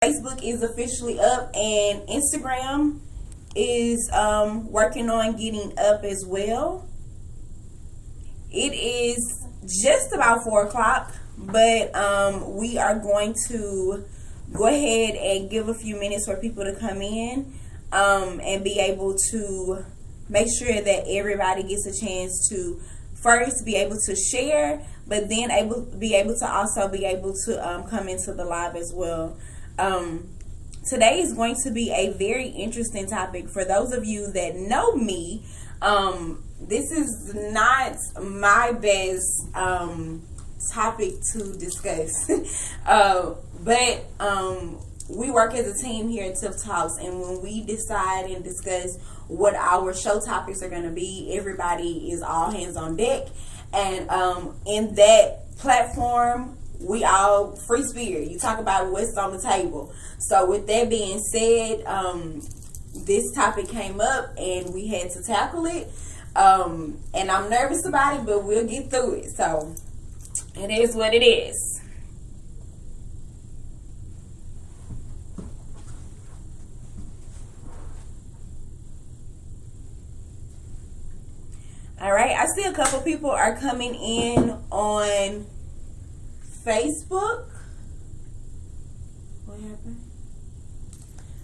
Facebook is officially up, and Instagram is working on getting up as well. It is just about 4 o'clock, but we are going to go ahead and give a few minutes for people to come in and be able to make sure that everybody gets a chance to first be able to share, but then be able to come into the live as well. Today is going to be a very interesting topic. For those of you that know me, this is not my best topic to discuss. But we work as a team here at Tiff Talks, and when we decide and discuss what our show topics are going to be, everybody is all hands on deck. And in that platform, we all free spirit. You talk about what's on the table. So with that being said, this topic came up and we had to tackle it. And I'm nervous about it, but we'll get through it. So it is what it is. All right, I see a couple people are coming in on Facebook. What happened?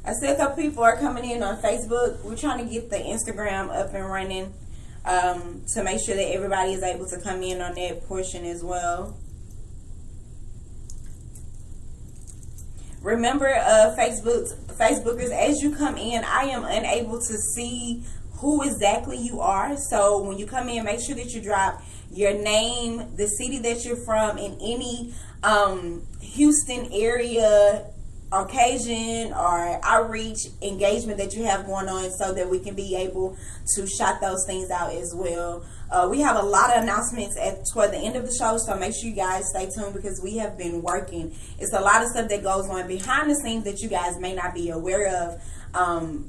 I see a couple people are coming in on Facebook. We're trying to get the Instagram up and running to make sure that everybody is able to come in on that portion as well. Remember, Facebookers, as you come in, I am unable to see who exactly you are. So when you come in, make sure that you drop your name, the city that you're from, and any Houston area occasion or outreach engagement that you have going on, so that we can be able to shout those things out as well. We have a lot of announcements toward the end of the show, so make sure you guys stay tuned, because we have been working. It's a lot of stuff that goes on behind the scenes that you guys may not be aware of,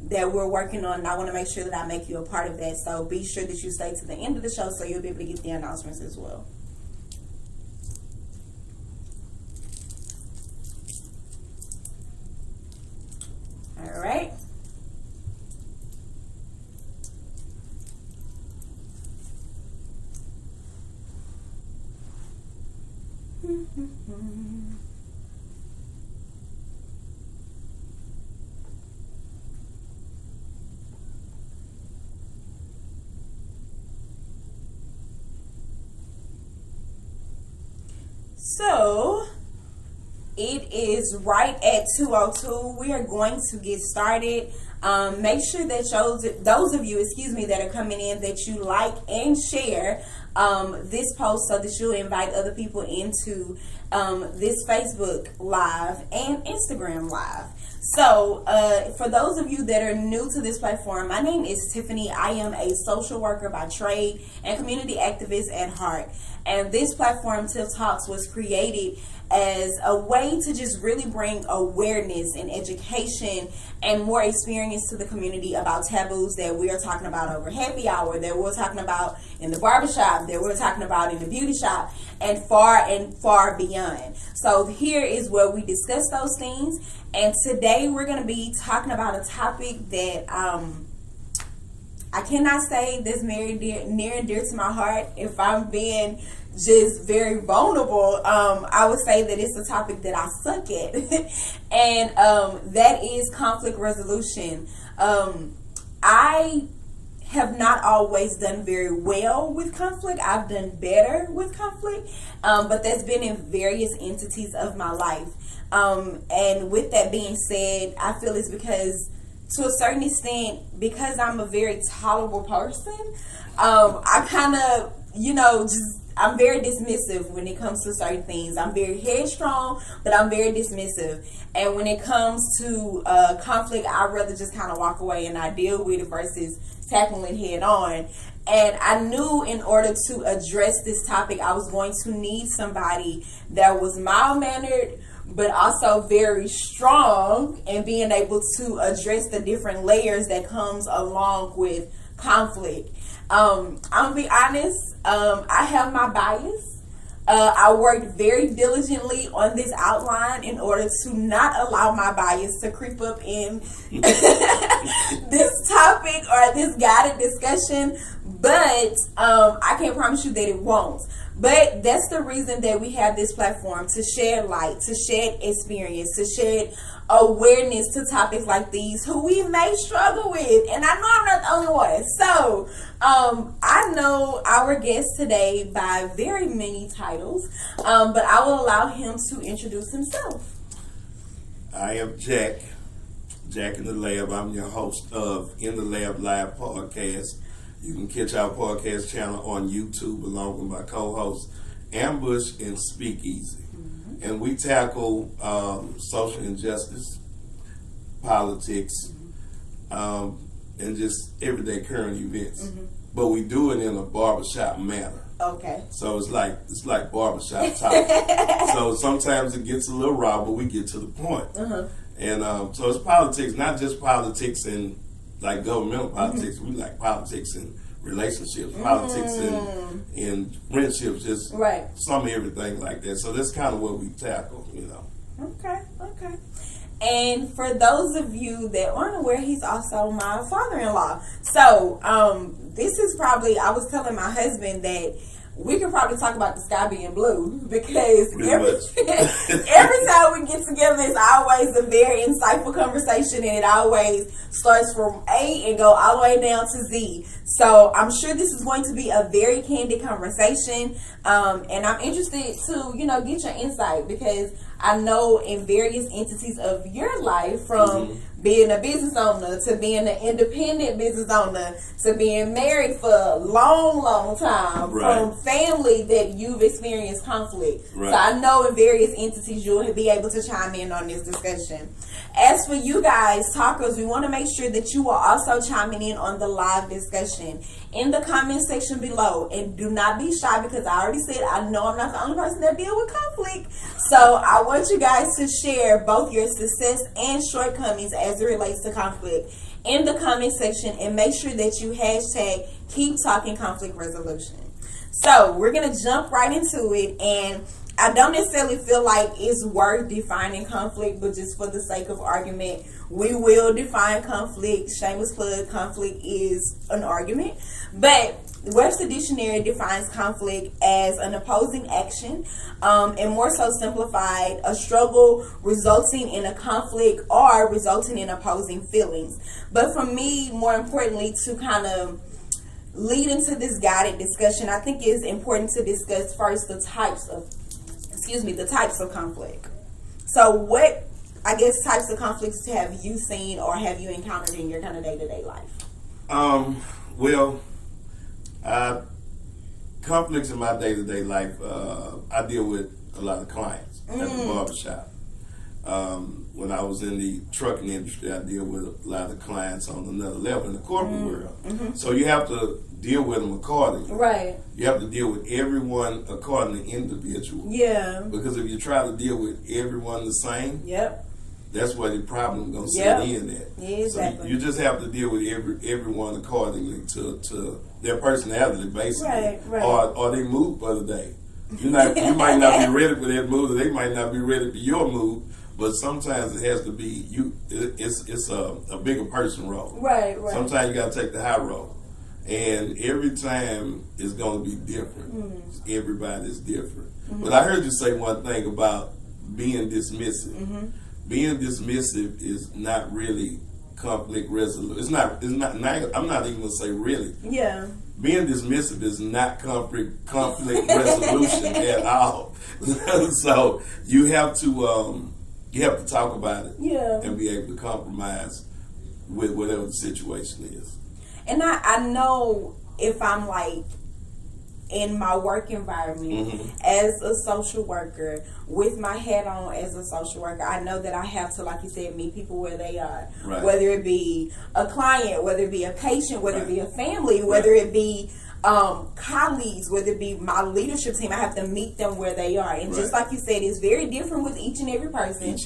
that we're working on, and I want to make sure that I make you a part of that. So be sure that you stay to the end of the show so you'll be able to get the announcements as well. All right. So it is right at 2:02. We are going to get started. Make sure that those of you, that are coming in, that you like and share this post, so that you'll invite other people into this Facebook Live and Instagram Live. So for those of you that are new to this platform, my name is Tiffany. I am a social worker by trade and community activist at heart. And this platform, Tiff Talks, was created as a way to just really bring awareness and education and more experience to the community about taboos that we are talking about over happy hour, that we're talking about in the barbershop, that we're talking about in the beauty shop, and far beyond. So here is where we discuss those things. And today we're going to be talking about a topic that I cannot say that's near and dear to my heart. If I'm being just very vulnerable, I would say that it's a topic that I suck at. And that is conflict resolution. I have not always done very well with conflict. I've done better with conflict, but that's been in various entities of my life. And with that being said, I feel it's because, to a certain extent, because I'm a very tolerable person, I kind of, I'm very dismissive when it comes to certain things. I'm very headstrong, but I'm very dismissive. And when it comes to conflict, I'd rather just kind of walk away and not deal with it versus tackling it head on. And I knew in order to address this topic, I was going to need somebody that was mild-mannered, but also very strong, and being able to address the different layers that comes along with conflict. I'm gonna be honest, I have my bias. I worked very diligently on this outline in order to not allow my bias to creep up in this topic or this guided discussion, but I can't promise you that it won't. But that's the reason that we have this platform, to shed light, to shed experience, to shed awareness to topics like these who we may struggle with. And I know I'm not the only one. So I know our guest today by very many titles, but I will allow him to introduce himself. I am Jack in the Lab. I'm your host of In the Lab Live podcast. You can catch our podcast channel on YouTube along with my co-hosts Ambush and Speakeasy. Mm-hmm. And we tackle social injustice, politics, and just everyday current events. Mm-hmm. But we do it in a barbershop manner. Okay. So it's like barbershop talk. So sometimes it gets a little raw, but we get to the point. Uh-huh. And so it's politics, not just politics and like governmental politics. We like politics and relationships, politics and friendships, just some of everything like that. So that's kind of what we tackle, you know. Okay. And for those of you that aren't aware, he's also my father-in-law. So this is probably, I was telling my husband that we could probably talk about the sky being blue, because every time we get together, it's always a very insightful conversation, and it always starts from A and go all the way down to Z. So I'm sure this is going to be a very candid conversation, and I'm interested to, get your insight, because I know in various entities of your life, from being a business owner to being an independent business owner to being married for a long, long time, from family that you've experienced conflict. So I know in various entities you'll be able to chime in on this discussion. As for you guys, talkers, we want to make sure that you are also chiming in on the live discussion in the comment section below. And do not be shy, because I already said I know I'm not the only person that deal with conflict. So I want you guys to share both your success and shortcomings as it relates to conflict in the comment section, and make sure that you hashtag Keep Talking Conflict Resolution. So we're going to jump right into it, and I don't necessarily feel like it's worth defining conflict, but just for the sake of argument, we will define conflict. Shameless plug, conflict is an argument. But Webster Dictionary defines conflict as an opposing action, and more so simplified, a struggle resulting in a conflict or resulting in opposing feelings. But for me, more importantly, to kind of lead into this guided discussion, I think it's important to discuss first the types of conflict. So what, types of conflicts have you seen or have you encountered in your kind of day-to-day life? Conflicts in my day-to-day life, I deal with a lot of clients at the barbershop. When I was in the trucking industry, I deal with a lot of clients on another level in the corporate world. So you have to deal with them accordingly. Right. You have to deal with everyone according to individual. Yeah. Because if you try to deal with everyone the same, that's where the problem gonna set in at. Yeah, exactly. So you just have to deal with everyone accordingly to their personality, basically, or they mood for the day. You might not be ready for that mood, or they might not be ready for your mood. But sometimes it has to be you. It's a bigger person role. Right. Sometimes you got to take the high road, and every time it's going to be different. Everybody's different. But I heard you say one thing about being dismissive. Being dismissive is not really conflict resolution. It's not. I'm not even going to say really. Yeah. Being dismissive is not conflict resolution at all. So you have to. You have to talk about it and be able to compromise with whatever the situation is. And I know if I'm like in my work environment as a social worker, with my hat on as a social worker, I know that I have to, like you said, meet people where they are. Right. Whether it be a client, whether it be a patient, whether it be a family, whether it be colleagues, whether it be my leadership team, I have to meet them where they are. And just like you said, it's very different with each and every person. It's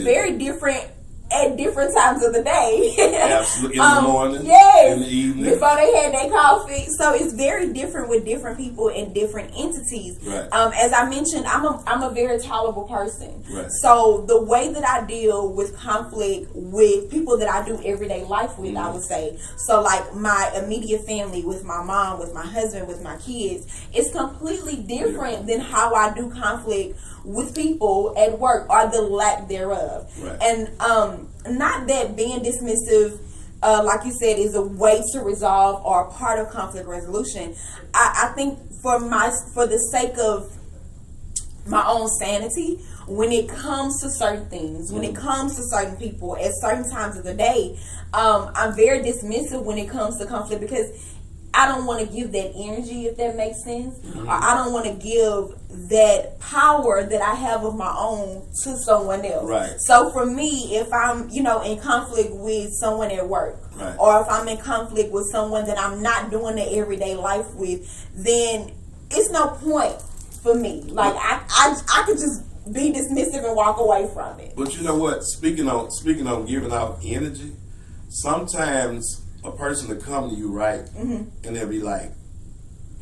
very different at different different times of the day. Absolutely. In the morning. Yes. In the evening. Before they had their coffee. So it's very different with different people and different entities. Right. As I mentioned, I'm a very tolerable person. Right. So the way that I deal with conflict with people that I do everyday life with, I would say. So like my immediate family, with my mom, with my husband, with my kids, it's completely different than how I do conflict with people at work, or the lack thereof. Right. And not that being dismissive, like you said, is a way to resolve or a part of conflict resolution. I think for the sake of my own sanity, when it comes to certain things, when it comes to certain people at certain times of the day, I'm very dismissive when it comes to conflict, because I don't want to give that energy, if that makes sense. Or I don't want to give that power that I have of my own to someone else. Right. So for me, if I'm, in conflict with someone at work, right, or if I'm in conflict with someone that I'm not doing the everyday life with, then it's no point for me. Like I could just be dismissive and walk away from it. But you know what? Speaking on giving out energy, sometimes a person will come to you, right, and they'll be like,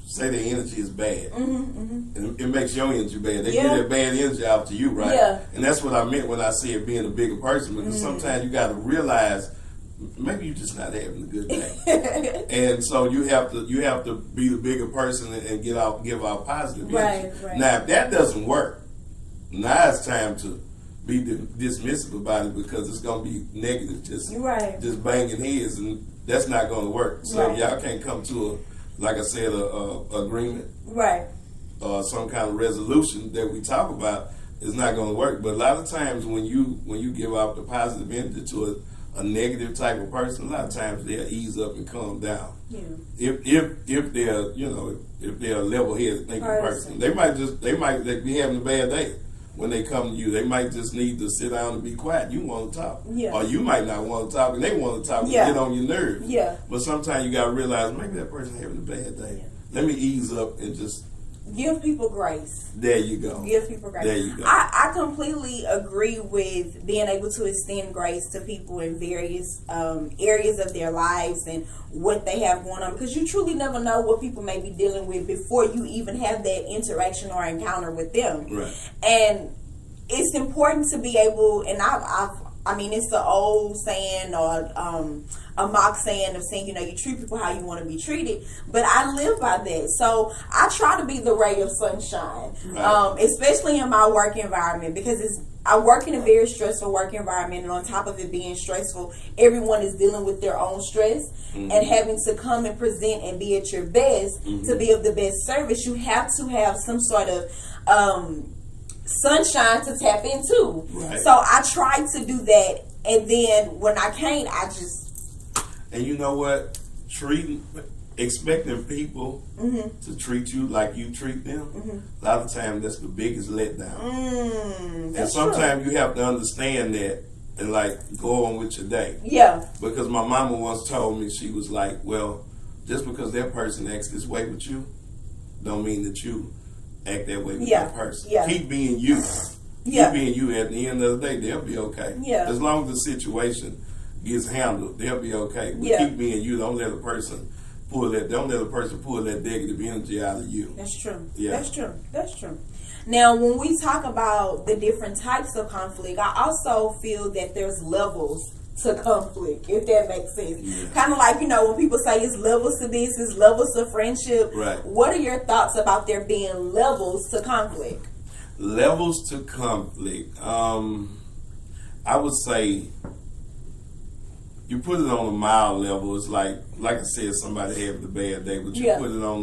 say their energy is bad, and it makes your energy bad. They give that bad energy out to you, right? Yeah. And that's what I meant when I said being a bigger person, because sometimes you got to realize maybe you're just not having a good day, and so you have to be the bigger person and give out positive energy. Right. Now, if that doesn't work, now it's time to be dismissive about it, because it's going to be negative, just banging heads, and that's not going to work. So if y'all can't come to like I said, a agreement, right, or some kind of resolution that we talk about, is not going to work. But a lot of times when you give out the positive energy to a negative type of person, a lot of times they'll ease up and calm down. Yeah. If they're if they're a level-headed thinking person, they might be having a bad day. When they come to you, they might just need to sit down and be quiet. You want to talk. Yeah. Or you might not want to talk, and they want to talk and get on your nerves. Yeah. But sometimes you got to realize, maybe that person having a bad day. Yeah. Let me ease up and just give people grace. There you go. Give people grace. There you go. I completely agree with being able to extend grace to people in various areas of their lives and what they have going on, because you truly never know what people may be dealing with before you even have that interaction or encounter with them. Right. And it's important to be able, and I mean, it's the old saying or a mock saying of saying, you treat people how you want to be treated. But I live by that. So I try to be the ray of sunshine, especially in my work environment, because I work in a very stressful work environment. And on top of it being stressful, everyone is dealing with their own stress and having to come and present and be at your best to be of the best service. You have to have some sort of sunshine to tap into. Right. So I try to do that, and then when I can't, I just. And you know what? Expecting people to treat you like you treat them, a lot of times that's the biggest letdown. And sometimes you have to understand that and like go on with your day. Yeah. Because my mama once told me, she was like, well, just because that person acts this way with you, don't mean that you act that way with that person. Yeah. Keep being you. Keep being you. At the end of the day, they'll be okay. Yeah. As long as the situation gets handled, they'll be okay. But keep being you. Don't let a person pull that negative energy out of you. That's true. Yeah. That's true. Now, when we talk about the different types of conflict, I also feel that there's levels to conflict, if that makes sense. Yeah. Kind of like, when people say it's levels to this, it's levels to friendship. Right. What are your thoughts about there being levels to conflict? Levels to conflict. I would say you put it on a mild level. It's like I said, somebody having a bad day, but you put it on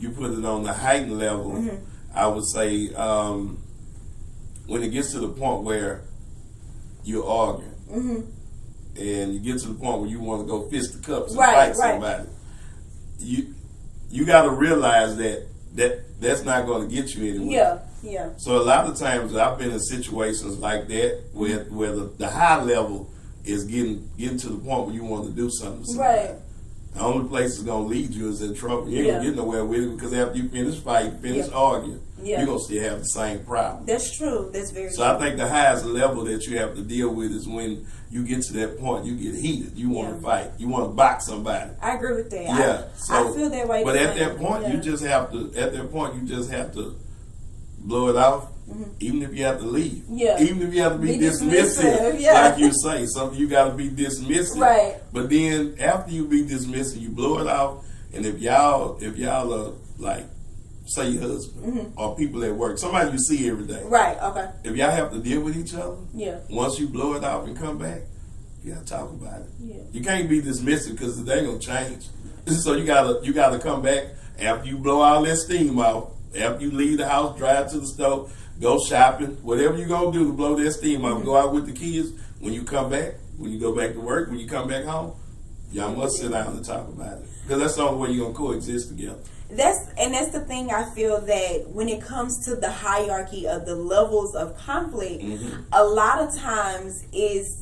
you put it on the heightened level. I would say when it gets to the point where you're arguing, and you get to the point where you want to go fist the cups and fight somebody, you got to realize that's not going to get you anywhere. Yeah. So a lot of times I've been in situations like that where the high level is getting to the point where you want to do something. Right. The only place it's gonna lead you is in trouble. You ain't Yeah. gonna get nowhere with it because after you finish fighting, finish arguing, you're gonna still have the same problem. That's true. That's very true. So I think the highest level that you have to deal with is when you get to that point, you get heated. You want to fight. You want to box somebody. I agree with that. Yeah. I feel that way. But at that point, you just have to. At that point, you just have to blow it off. Even if you have to leave. Yeah. Even if you have to be dismissive. Like you say, something you got to be dismissive. Right. But then after you be dismissive, you blow it off. And if y'all are like, say your husband or people at work, somebody you see every day. Right. Okay. If y'all have to deal with each other, once you blow it off and come back, you gotta talk about it. Yeah. You can't be dismissive because they ain't gonna change. So you gotta come back after you blow all that steam off. After you leave the house, drive to the store, go shopping, whatever you gonna do to blow that steam off. Go out with the kids. When you come back, when you go back to work, when you come back home, y'all must sit down and talk about it because that's the only way you're gonna coexist together. That's the thing. I feel that when it comes to the hierarchy of the levels of conflict, a lot of times it's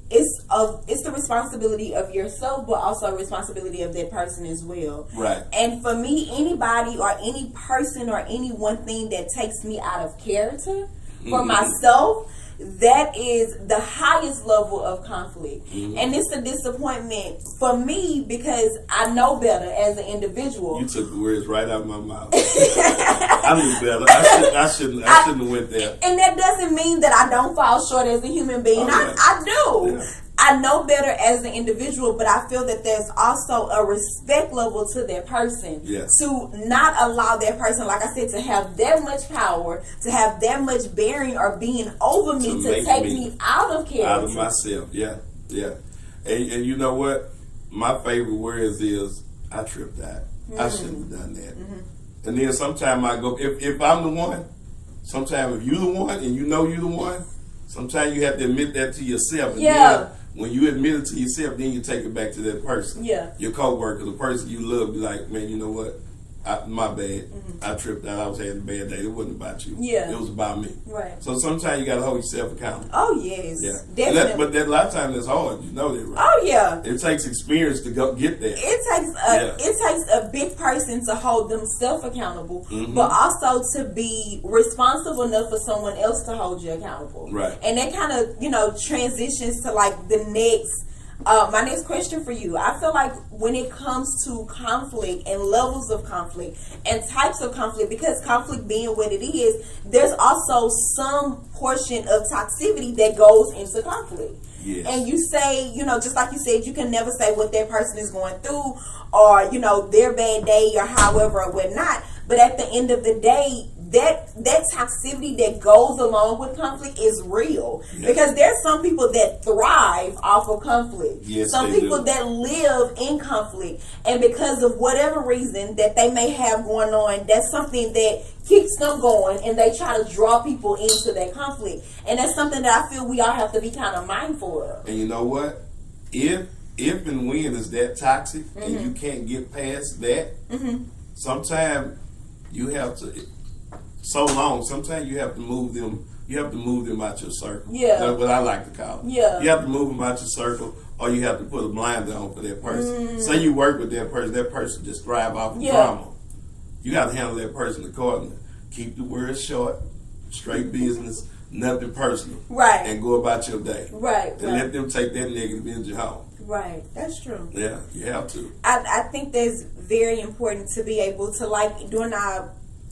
the responsibility of yourself, but also a responsibility of that person as well. Right. And for me, anybody or any person or any one thing that takes me out of character for myself, that is the highest level of conflict. And it's a disappointment for me because I know better as an individual. You took the words right out of my mouth. I knew better. I shouldn't have went there. And that doesn't mean that I don't fall short as a human being. I do. Yeah. I know better as an individual, but I feel that there's also a respect level to that person. To not allow that person, like I said, to have that much power, to have that much bearing or being over me, to take me out of character. Out of myself, yeah. And you know what? My favorite words is, I tripped out. I shouldn't have done that. And then sometimes I go, if I'm the one, sometimes if you're the one and you know you're the one, sometimes you have to admit that to yourself. And then when you admit it to yourself, then you take it back to that person. Your coworker, the person you love, be like, man, you know what? My bad. I tripped out. I was having a bad day. It wasn't about you. It was about me. Right. So sometimes you got to hold yourself accountable. Oh, yes. Definitely. But a lot of times it's hard. You know that, right? Oh, yeah. It takes experience to go get there. It takes a big person to hold themselves accountable, but also to be responsible enough for someone else to hold you accountable. Right. And that kind of, transitions to like the next. My next question for you. I feel like when it comes to conflict and levels of conflict and types of conflict, because conflict being what it is, there's also some portion of toxicity that goes into conflict. Yes. And you say, just like you said, you can never say what that person is going through or, their bad day or however or whatnot. But at the end of the day, that toxicity that goes along with conflict is real. Because there's some people that thrive off of conflict. Some people that live in conflict, and because of whatever reason that they may have going on, that's something that keeps them going, and they try to draw people into that conflict. And that's something that I feel we all have to be kind of mindful of. And you know what? If and when it's that toxic and you can't get past that, sometimes you have to. Sometimes you have to move them. You have to move them out your circle. That's what I like to call it. You have to move them out your circle, or you have to put a blinder on for that person. Say you work with that person just thrive off of drama. You got to handle that person accordingly. Keep the words short, straight business, nothing personal. Right. And go about your day. Right. And let them take that negative energy home. Right. That's true. Yeah, you have to. I think that's very important to be able to, like, during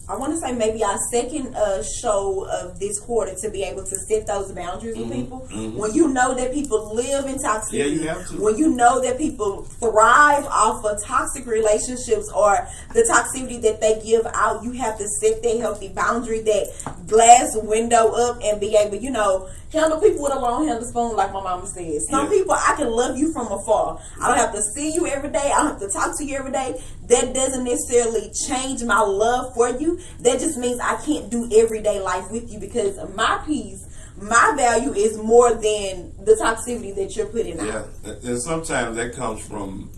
I want to say maybe our second show of this quarter, to be able to set those boundaries with people. When you know that people live in toxicity, you have to. When you know that people thrive off of toxic relationships or the toxicity that they give out, you have to set that healthy boundary, that glass window up, and be able, handle people with a long handle spoon, like my mama says. Some people, I can love you from afar. I don't have to see you every day. I don't have to talk to you every day. That doesn't necessarily change my love for you. That just means I can't do everyday life with you, because my peace, my value is more than the toxicity that you're putting out. Yeah, and sometimes that comes from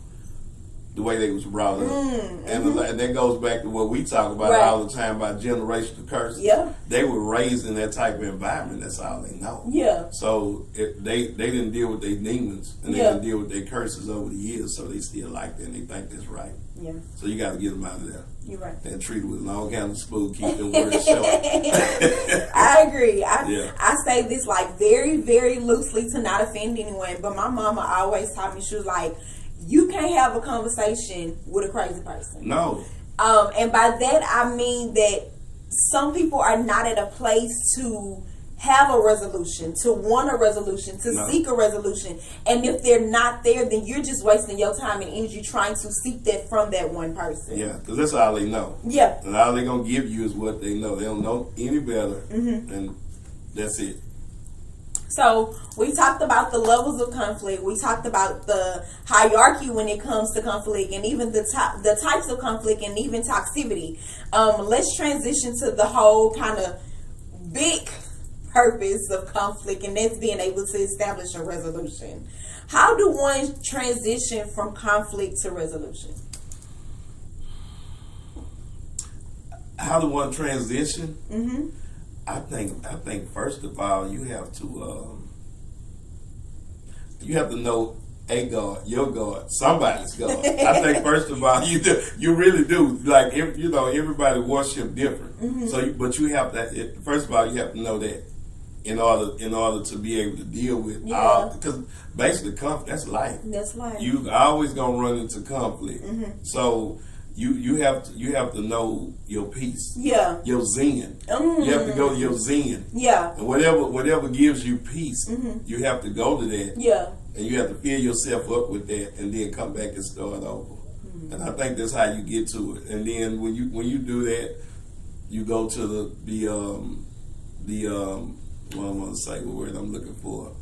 the way they was brought up. And that goes back to what we talk about all the time about generational curses. Yeah. They were raised in that type of environment. That's all they know. Yeah. So they didn't deal with their demons and they didn't deal with their curses over the years, so they still like that and they think that's right. Yeah. So you got to get them out of there. You're right. And treat it with long handle spoon, keep them words short. I agree. I say this like very, very loosely to not offend anyone, but my mama always taught me, she was like, you can't have a conversation with a crazy person. No. And by that I mean that some people are not at a place to have a resolution, to want a resolution, to seek a resolution. And if they're not there, then you're just wasting your time and energy trying to seek that from that one person. Yeah, because that's all they know. Yeah. And all they're going to give you is what they know. They don't know any better. And that's it. So we talked about the levels of conflict. We talked about the hierarchy when it comes to conflict, and even the types of conflict, and even toxicity. Let's transition to the whole kind of big purpose of conflict, and that's being able to establish a resolution. How do one transition from conflict to resolution? How do one transition? I think first of all you have to know a God, your God, somebody's God. I think first of all you really do. Like everybody worship different. So but you have that. First of all you have to know that in order to be able to deal with because basically conflict, that's life. That's life. You always gonna run into conflict. So you have to know your peace. Yeah. Your zen. You have to go to your zen. Yeah. And whatever gives you peace, you have to go to that. Yeah. And you have to fill yourself up with that, and then come back and start over. And I think that's how you get to it. And then when you do that, you go to the what I want to say, what word I'm looking for.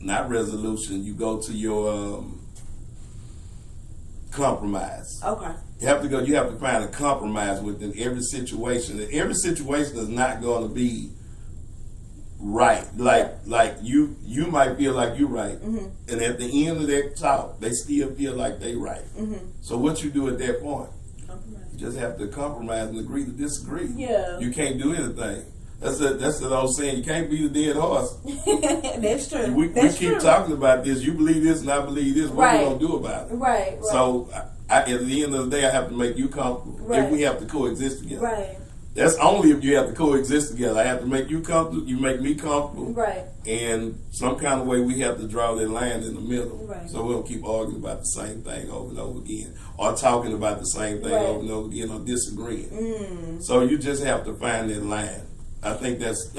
Not resolution. You go to your compromise. Okay. You have to find a compromise within every situation. And every situation is not going to be right. Like you might feel like you're right, and at the end of that talk, they still feel like they right. So what you do at that point? Compromise. You just have to compromise and agree to disagree. Yeah. You can't do anything. That's the old saying. You can't beat a dead horse. That's true. We keep talking about this. You believe this, and I believe this. What are we gonna do about it? Right. So at the end of the day, I have to make you comfortable. If we have to coexist together. Right. That's only if you have to coexist together. I have to make you comfortable. You make me comfortable. Right. And some kind of way we have to draw that line in the middle. Right. So we don't keep arguing about the same thing over and over again, or talking about the same thing over and over again, or disagreeing. So you just have to find that line. I think that's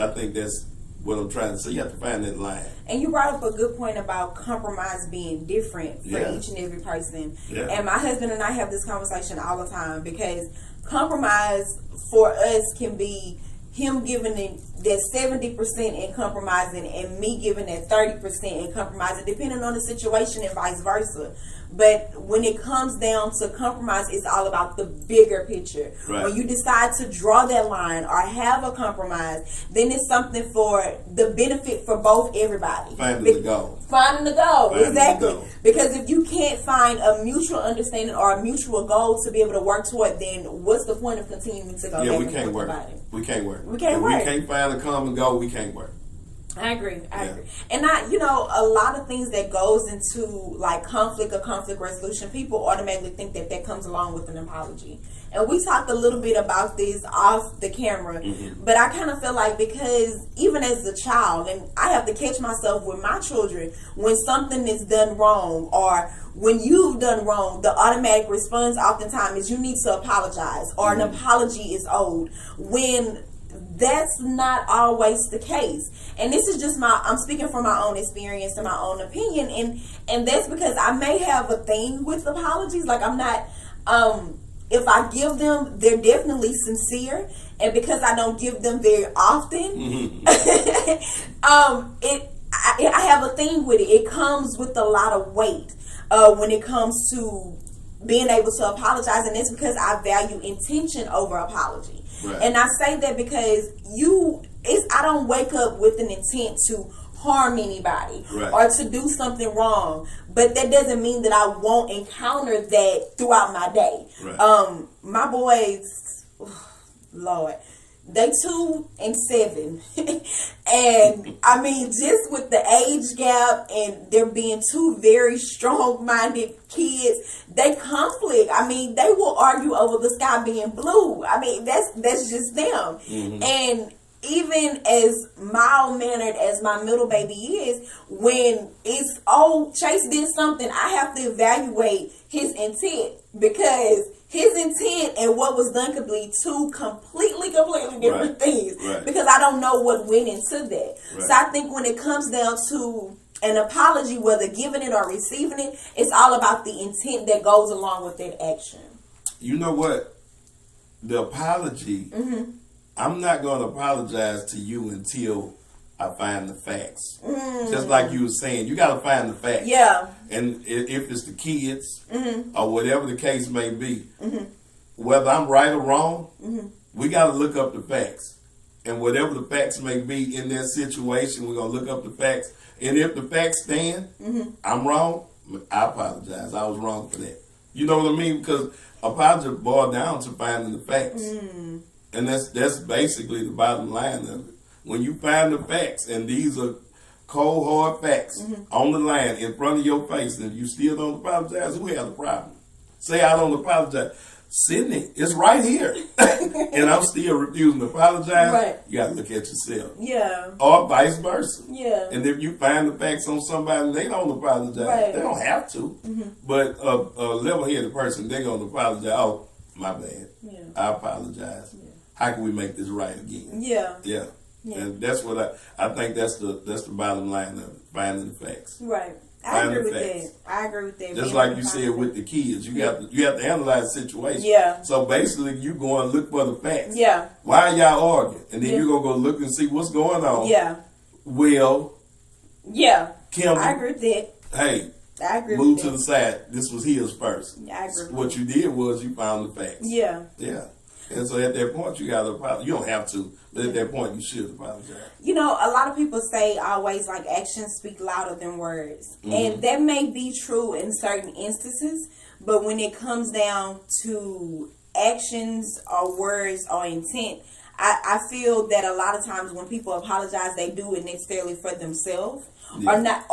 what I'm trying to say. You have to find that line. And you brought up a good point about compromise being different for each and every person. Yeah. And my husband and I have this conversation all the time, because compromise for us can be him giving that 70% in compromising and me giving that 30% in compromising, depending on the situation, and vice versa. But when it comes down to compromise, it's all about the bigger picture. Right. When you decide to draw that line or have a compromise, then it's something for the benefit for both everybody. Finding the goal. Exactly. Because if you can't find a mutual understanding or a mutual goal to be able to work toward, then what's the point of continuing to go back we can't work. We can't work. We can't find a common goal, we can't work. I agree. And a lot of things that goes into like conflict or conflict resolution, people automatically think that comes along with an apology. And we talked a little bit about this off the camera, but I kind of feel like, because even as a child, and I have to catch myself with my children, when something is done wrong or when you've done wrong, the automatic response oftentimes is you need to apologize, or an apology is owed, when that's not always the case. And this is just I'm speaking from my own experience and my own opinion, and that's because I may have a thing with apologies. Like, I'm not if I give them, they're definitely sincere, and because I don't give them very often, I have a thing with it. It comes with a lot of weight when it comes to being able to apologize, and it's because I value intention over apology. Right. And I say that because you, I don't wake up with an intent to harm anybody or to do something wrong, but that doesn't mean that I won't encounter that throughout my day. My boys, Lord, they 2 and 7 and I mean, just with the age gap and there being 2 very strong-minded kids, they conflict. I mean, they will argue over the sky being blue. I mean, that's just them. And even as mild-mannered as my middle baby is, when it's, oh, Chase did something, I have to evaluate his intent, because his intent and what was done could be 2 completely different things, because I don't know what went into that. So I think when it comes down to an apology, whether giving it or receiving it, it's all about the intent that goes along with that action. You know what? The apology, I'm not going to apologize to you until I find the facts. Just like you were saying, you got to find the facts. Yeah. And if it's the kids or whatever the case may be, whether I'm right or wrong, we got to look up the facts. And whatever the facts may be in that situation, we're going to look up the facts. And if the facts stand, I'm wrong, I apologize. I was wrong for that. You know what I mean? Because apology boils down to finding the facts. And that's basically the bottom line of it. When you find the facts, and these are cold, hard facts on the line in front of your face, and you still don't apologize, who has a problem? Say, I don't apologize. Sydney, it's right here. And I'm still refusing to apologize. You got to look at yourself. Or vice versa. And if you find the facts on somebody and they don't apologize, they don't have to. But a level-headed person, they're going to apologize. Oh, my bad. I apologize. How can we make this right again? And that's what I think that's the bottom line of it, finding the facts. I agree with that. I agree with that. Just like you said with the kids, you have to analyze the situation. So basically, you go and look for the facts. Why are y'all arguing? And then you're gonna go look and see what's going on. Well. Kim, I agree with that. Hey. I agree move with to that. the side. This was his first. I agree with what that. you did was you found the facts. And so at that point, you got to apologize. You don't have to, but at that point, you should apologize. You know, a lot of people say always like actions speak louder than words. And that may be true in certain instances, but when it comes down to actions or words or intent, I feel that a lot of times when people apologize, they do it necessarily for themselves. Or not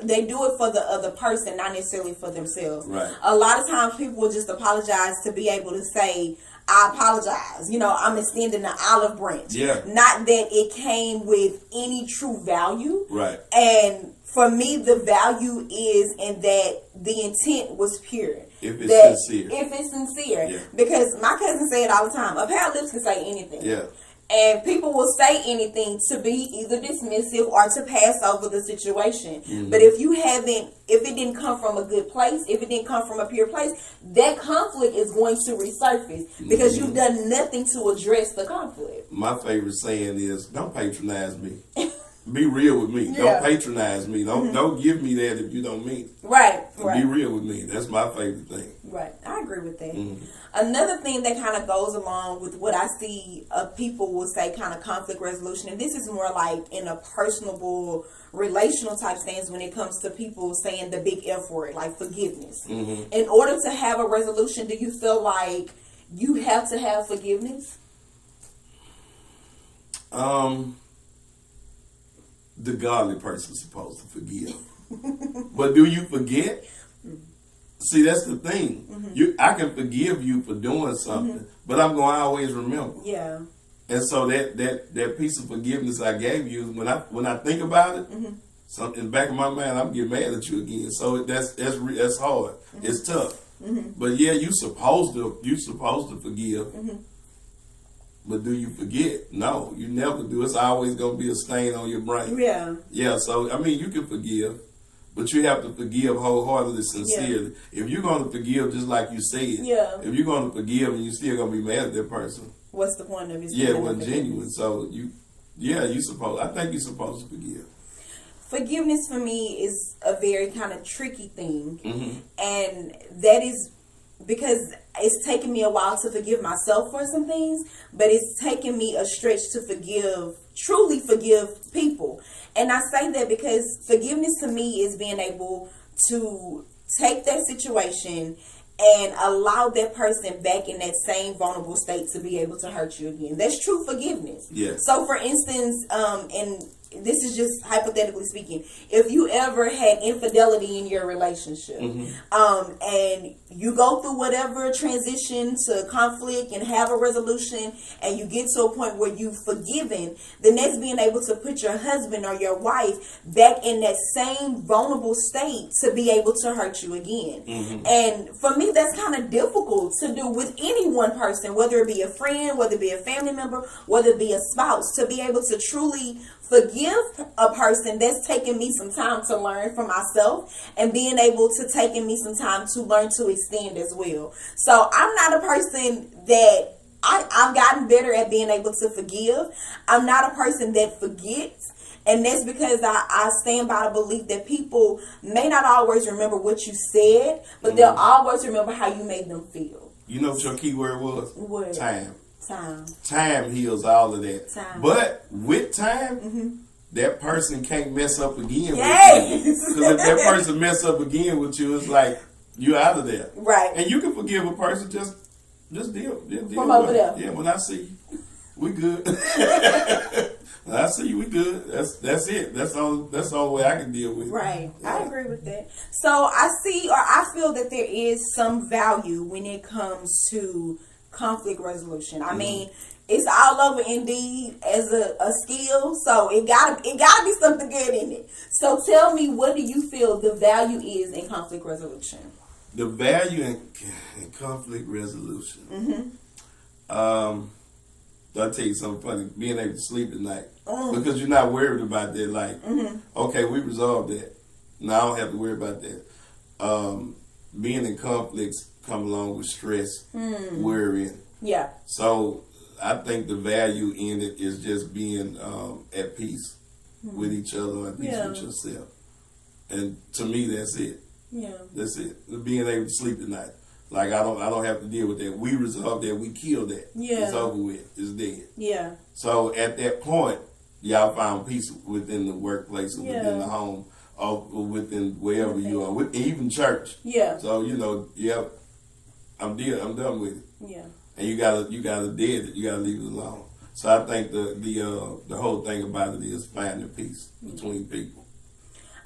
they do it for the other person, not necessarily for themselves. A lot of times people will just apologize to be able to say, I apologize. You know, I'm extending the olive branch. Not that it came with any true value. And for me, the value is in that the intent was pure. If it's sincere. If it's sincere. Because my cousin say it all the time. A pair of lips can say anything. And people will say anything to be either dismissive or to pass over the situation. But if it didn't come from a good place, if it didn't come from a pure place, that conflict is going to resurface because you've done nothing to address the conflict. My favorite saying is, don't patronize me. Be real with me. Don't patronize me. Don't give me that if you don't mean it. Be real with me. That's my favorite thing. I agree with that. Another thing that kind of goes along with what I see people will say kind of conflict resolution, and this is more like in a personable, relational type stance when it comes to people saying the big F word, like forgiveness. In order to have a resolution, do you feel like you have to have forgiveness? The godly person's supposed to forgive. But do you forget? See, that's the thing. I can forgive you for doing something, but I'm going to always remember. And so that piece of forgiveness I gave you, when I think about it, something in the back of my mind, I'm getting mad at you again. So that's hard. It's tough. But yeah, you supposed to forgive. But do you forget? No, you never do. It's always going to be a stain on your brain. So, I mean, you can forgive, but you have to forgive wholeheartedly, sincerely. If you're going to forgive, just like you said, if you're going to forgive and you're still going to be mad at that person, what's the point of it? It wasn't genuine. So, I think you're supposed to forgive. Forgiveness for me is a very kind of tricky thing. And that is because it's taken me a while to forgive myself for some things, but it's taken me a stretch to truly forgive people. And I say that because forgiveness to me is being able to take that situation and allow that person back in that same vulnerable state to be able to hurt you again. That's true forgiveness. Yeah. So for instance, and this is just hypothetically speaking, if you ever had infidelity in your relationship, and you go through whatever transition to conflict and have a resolution, and you get to a point where you've forgiven, then that's being able to put your husband or your wife back in that same vulnerable state to be able to hurt you again. And for me, that's kind of difficult to do with any one person, whether it be a friend, whether it be a family member, whether it be a spouse, to be able to truly forgive a person. That's taken me some time to learn for myself, and being able to taking me some time to learn to extend as well. So I'm not a person that I've gotten better at being able to forgive. I'm not a person that forgets. And that's because I stand by the belief that people may not always remember what you said, but they'll always remember how you made them feel. You know what your key word was? What? Time. Time. Time heals all of that. Time. But with time, that person can't mess up again Yes. with you. Because if that person mess up again with you, it's like you out of there. Right. And you can forgive a person, just deal From with over it. there. Yeah, when I see you, we good. When I see you, we good. That's it. That's the only way I can deal with it. Right. Yeah. I agree with that. So I feel that there is some value when it comes to conflict resolution. I mean, it's all over Indeed as a skill, so it gotta be something good in it. So tell me, what do you feel the value is in conflict resolution? The value in conflict resolution. I'll tell you something funny. Being able to sleep at night. Because you're not worried about that. Like, okay, we resolved that. Now I don't have to worry about that. Being in conflicts come along with stress, worrying. Yeah. So I think the value in it is just being at peace with each other, at peace with yourself. And to me, that's it. Yeah. That's it. Being able to sleep at night. Like I don't have to deal with that. We resolved that. We killed that. Yeah. It's over with. It's dead. Yeah. So at that point, y'all found peace within the workplace or within the home or within wherever you are, even church. Yeah. So I'm done with it. Yeah. And you gotta dead it. You gotta leave it alone. So I think the whole thing about it is finding peace between people.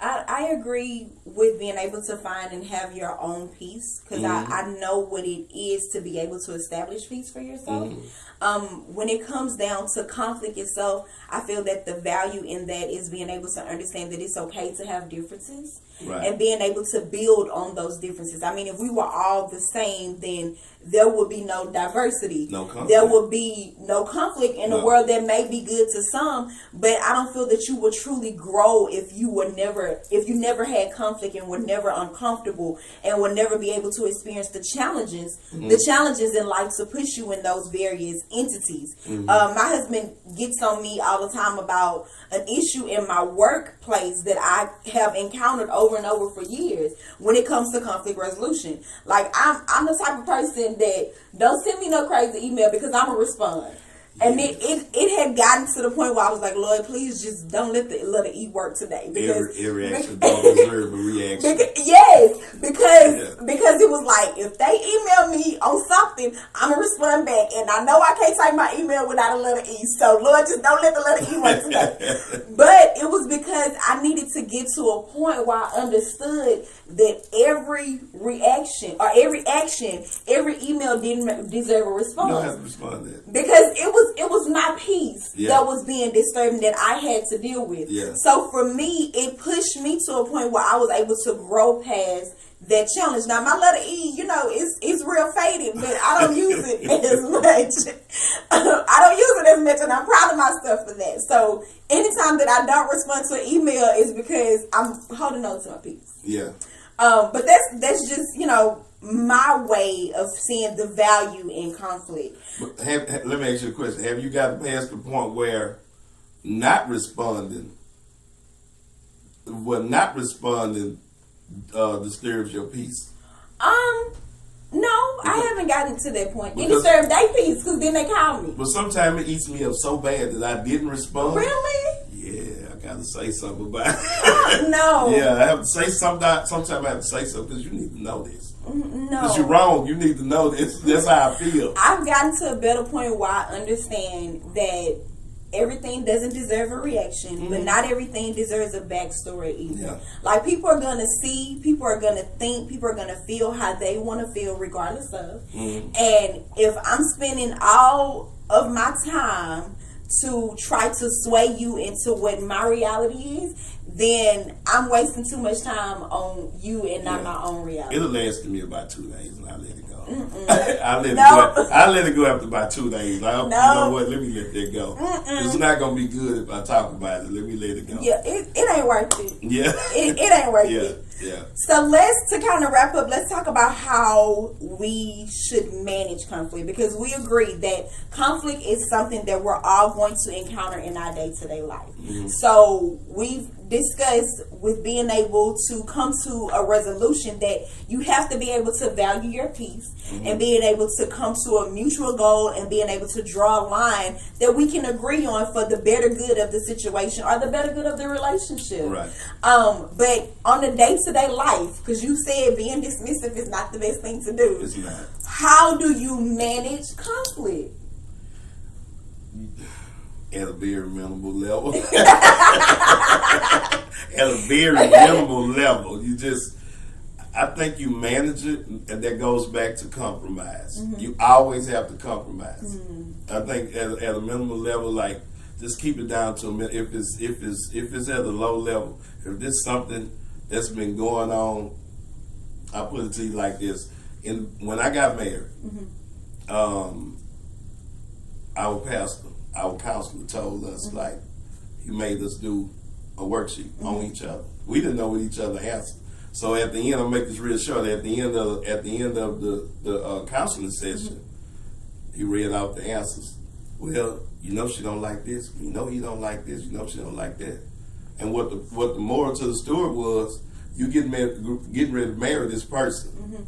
I agree with being able to find and have your own peace, because I know what it is to be able to establish peace for yourself. When it comes down to conflict itself, I feel that the value in that is being able to understand that it's okay to have differences, and being able to build on those differences. I mean, if we were all the same, then there would be no diversity. No conflict. There would be no conflict in a world that may be good to some, but I don't feel that you would truly grow if you never had conflict and were never uncomfortable and would never be able to experience the challenges in life to push you in those various entities. My husband gets on me all the time about an issue in my workplace that I have encountered over and over for years when it comes to conflict resolution. Like I'm the type of person that don't send me no crazy email because I'm gonna respond. And it had gotten to the point where I was like, Lord, please just don't let the letter E work today. Because every action don't deserve a reaction. Because it was like, if they email me on something, I'm going to respond back. And I know I can't type my email without a letter E. So, Lord, just don't let the letter E work today. But it was because I needed to get to a point where I understood that every reaction or every action, every email didn't deserve a response. You don't have to respond to that. Because it was my peace that was being disturbed that I had to deal with. Yeah. So for me, it pushed me to a point where I was able to grow past that challenge. Now my letter E, it's real faded, but I don't use it as much. I don't use it as much, and I'm proud of myself for that. So anytime that I don't respond to an email is because I'm holding on to my peace. Yeah. But that's just, my way of seeing the value in conflict. But let me ask you a question. Have you gotten past the point where not responding disturbs your peace? No, I haven't gotten to that point. Did Because- he serve their piece? Because then they called me. But sometimes it eats me up so bad that I didn't respond. Really? Yeah, I gotta say something about it. No. Yeah, I have to say something. Sometimes I have to say something because you need to know this. No. Because you're wrong. You need to know this. That's how I feel. I've gotten to a better point where I understand that everything doesn't deserve a reaction, but not everything deserves a backstory either. Yeah. Like, people are going to see, people are going to think, people are going to feel how they want to feel regardless of. And if I'm spending all of my time to try to sway you into what my reality is, then I'm wasting too much time on you and not my own reality. It'll last me about 2 days and I let it go. No. I let it go after about 2 days. Like, No. You know what? Let me let that go. It's not gonna be good if I talk about it. Let me let it go. Yeah, it ain't worth it. Yeah. It ain't worth Yeah. it. Yeah. So to kind of wrap up, let's talk about how we should manage conflict, because we agree that conflict is something that we're all going to encounter in our day-to-day life. So we've discussed with being able to come to a resolution that you have to be able to value your peace and being able to come to a mutual goal and being able to draw a line that we can agree on for the better good of the situation or the better good of the relationship. Right. But on the day-to-day life, because you said being dismissive is not the best thing to do. It's not. How do you manage conflict? At a very minimal level. At a very minimal level. I think you manage it, and that goes back to compromise. You always have to compromise. I think at a minimal level, like, just keep it down to a minute. If it's at a low level, if there's something that's been going on, I'll put it to you like this. When I got married, our pastor, our counselor told us, like, he made us do a worksheet on each other. We didn't know what each other answered. So at the end, I'll make this real short. At the end of the counseling session, he read out the answers. Well, you know she don't like this. You know he don't like this. You know she don't like that. And what the moral to the story was, you getting ready to marry this person.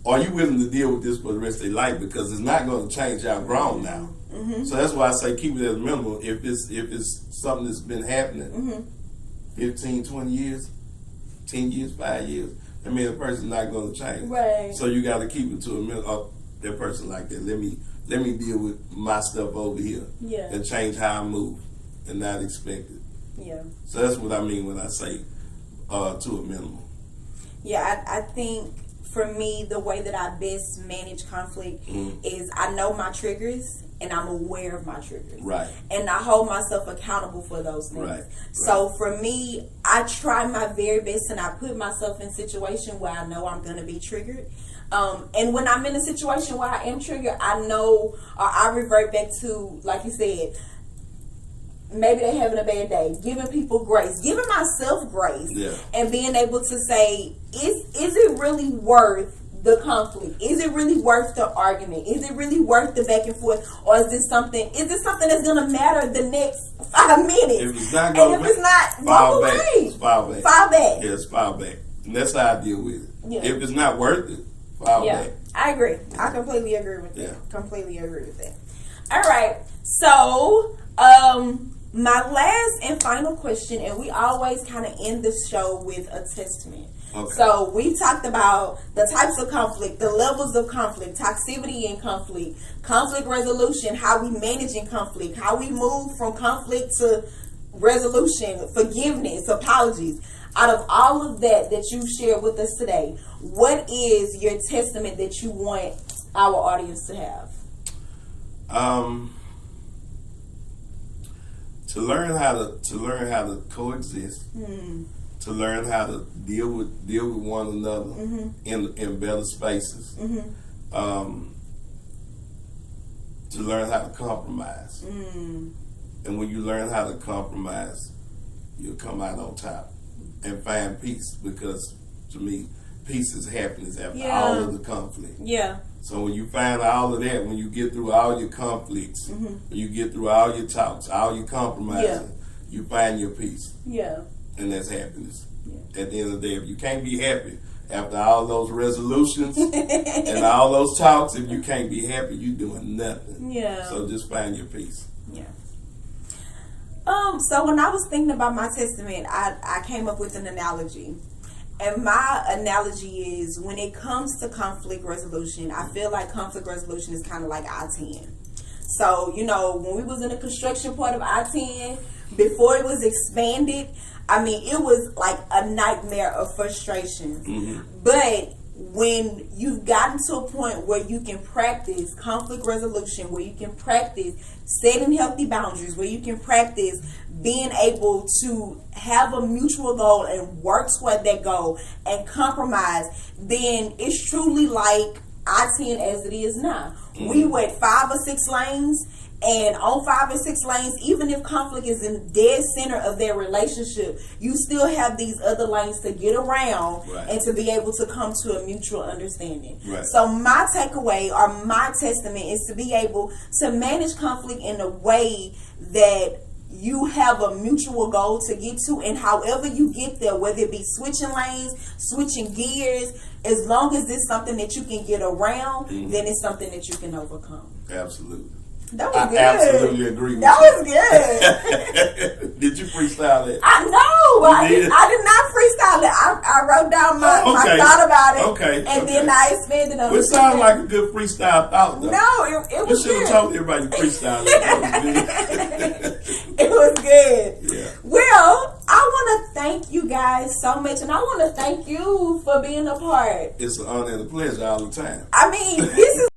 Are you willing to deal with this for the rest of their life? Because it's not going to change. Y'all grown now. So that's why I say keep it as minimal. If it's something that's been happening 15, 20 years, 10 years, 5 years, I mean, the person's not going to change. Right. So you got to keep it to a minute. Oh, that person like that. Let me deal with my stuff over here. Yeah. And change how I move and not expect it. Yeah. So that's what I mean when I say to a minimum. Yeah, I think for me, the way that I best manage conflict is I know my triggers and I'm aware of my triggers. Right. And I hold myself accountable for those things. Right. So for me, I try my very best and I put myself in a situation where I know I'm going to be triggered. And when I'm in a situation where I am triggered, I know, or I revert back to, like you said, maybe they're having a bad day, giving people grace, giving myself grace, and being able to say, is it really worth the conflict? Is it really worth the argument? Is it really worth the back and forth? Or is this something that's going to matter the next 5 minutes? If it's not going to, if it's not, fall walk back. away. Fall back. Fall back. Yes, fall back. And that's how I deal with it. Yeah. If it's not worth it, fall back. I agree. I completely agree with that. Yeah. Completely agree with that. All right. So, my last and final question, and we always kind of end the show with a testament. Okay. So we talked about the types of conflict, the levels of conflict, toxicity in conflict, conflict resolution, how we manage in conflict, how we move from conflict to resolution, forgiveness, apologies. Out of all of that you shared with us today, what is your testament that you want our audience to have? To learn how to coexist, to learn how to deal with one another in better spaces, to learn how to compromise. And when you learn how to compromise, you'll come out on top and find peace, because to me, peace is happiness after all of the conflict. Yeah. So when you find all of that, when you get through all your conflicts, when you get through all your talks, all your compromising, you find your peace. Yeah. And that's happiness. At the end of the day, if you can't be happy After all those resolutions and all those talks, if you can't be happy, you doing nothing. Yeah. So just find your peace. Yeah. So when I was thinking about my testament, I came up with an analogy. And my analogy is, when it comes to conflict resolution, I feel like conflict resolution is kind of like I-10. So, you know, when we was in the construction part of I-10, before it was expanded, I mean, it was like a nightmare of frustration. Mm-hmm. But when you've gotten to a point where you can practice conflict resolution, where you can practice setting healthy boundaries, where you can practice being able to have a mutual goal and work toward that goal and compromise, then it's truly like I-10 as it is now. Mm-hmm. We went 5 or 6 lanes, and on 5 or 6 lanes, even if conflict is in dead center of their relationship, you still have these other lanes to get around, right, and to be able to come to a mutual understanding. Right. So my takeaway or my testament is to be able to manage conflict in a way that you have a mutual goal to get to, and however you get there, whether it be switching lanes, switching gears, as long as it's something that you can get around, mm-hmm, then it's something that you can overcome. Absolutely. That was good. I absolutely agree with that you. Was good. Did you freestyle it? I know. I did not freestyle it. I wrote down my thought about it. Okay. And then I expanded on it. It sounds like a good freestyle thought, though. No, it was good. You should have told everybody to freestyle it. It was good. Yeah. Well, I want to thank you guys so much, and I want to thank you for being a part. It's an honor and a pleasure all the time. I mean, this is